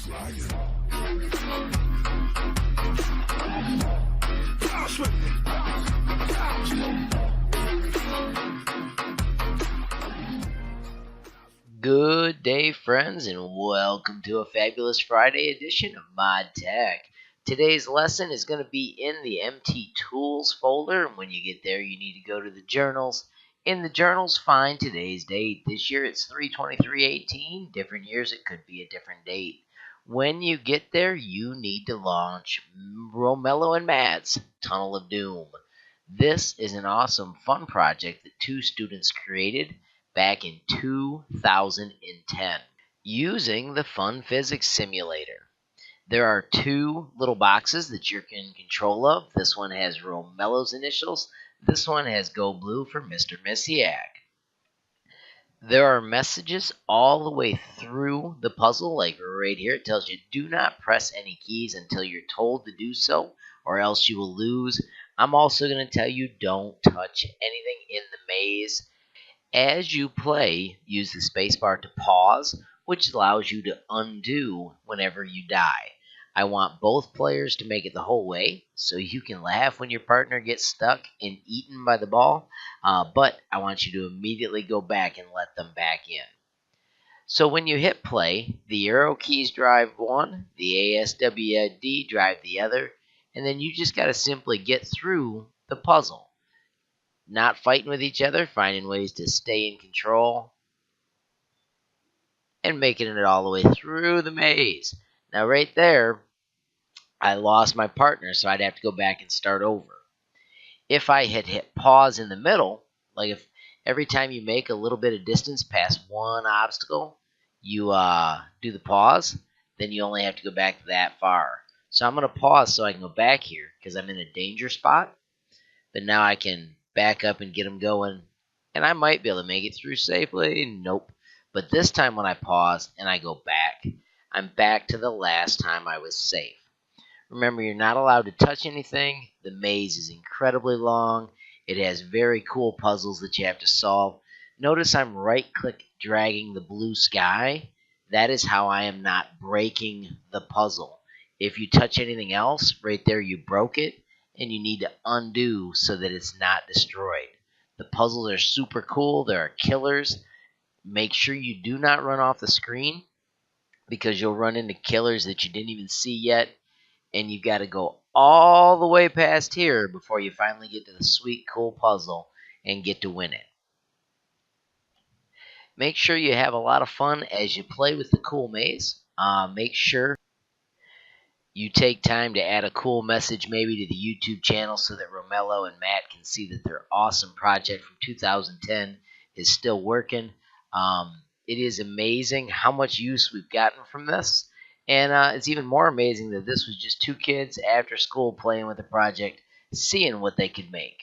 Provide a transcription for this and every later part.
Good day, friends, and welcome to a fabulous Friday edition of ModTech. Today's lesson is going to be in the MT Tools folder, and when you get there, you need to go to the journals. In the journals, find today's date. This year, it's 3/23/18. Different years, it could be a different date. When you get there, you need to launch Romelo and Matt's Tunnel of Doom. This is an awesome, fun project that two students created back in 2010 using the Fun Physics Simulator. There are two little boxes that you're in control of. This one has Romelo's initials. This one has Go Blue for Mr. Misiak. There are messages all the way through the puzzle, like right here. It tells you do not press any keys until you're told to do so, or else you will lose. I'm also going to tell you don't touch anything in the maze. As you play, use the spacebar to pause, which allows you to undo whenever you die. I want both players to make it the whole way, so you can laugh when your partner gets stuck and eaten by the ball, but I want you to immediately go back and let them back in. So when you hit play, the arrow keys drive one, the ASWD drive the other, and then you just got to simply get through the puzzle. Not fighting with each other, finding ways to stay in control, and making it all the way through the maze. Now right there, I lost my partner, so I'd have to go back and start over. If I had hit pause in the middle, like if every time you make a little bit of distance past one obstacle, you do the pause, then you only have to go back that far. So I'm going to pause so I can go back here because I'm in a danger spot, but now I can back up and get them going, and I might be able to make it through safely. Nope. But this time when I pause and I go back, I'm back to the last time I was safe. Remember, you're not allowed to touch anything. The maze is incredibly long. It has very cool puzzles that you have to solve. Notice I'm right-click dragging the blue sky. That is how I am not breaking the puzzle. If you touch anything else, right there you broke it, and you need to undo so that it's not destroyed. The puzzles are super cool. There are killers. Make sure you do not run off the screen because you'll run into killers that you didn't even see yet, and you've got to go all the way past here before you finally get to the sweet, cool puzzle and get to win it. Make sure you have a lot of fun as you play with the cool maze. Make sure you take time to add a cool message maybe to the YouTube channel so that Romelo and Matt can see that their awesome project from 2010 is still working. It is amazing how much use we've gotten from this, and it's even more amazing that this was just two kids after school playing with the project, seeing what they could make.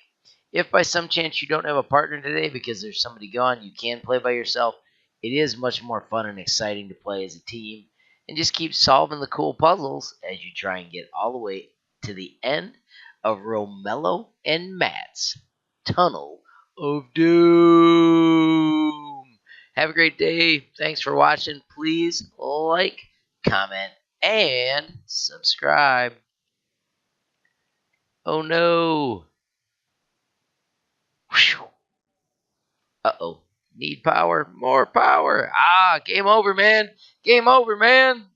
If by some chance you don't have a partner today because there's somebody gone, you can play by yourself. It is much more fun and exciting to play as a team. And just keep solving the cool puzzles as you try and get all the way to the end of Romelo and Matt's Tunnel of Doom. Have a great day. Thanks for watching. Please like, comment, and subscribe. Oh no. Uh-oh. Need power? More power. Game over, man. Game over, man.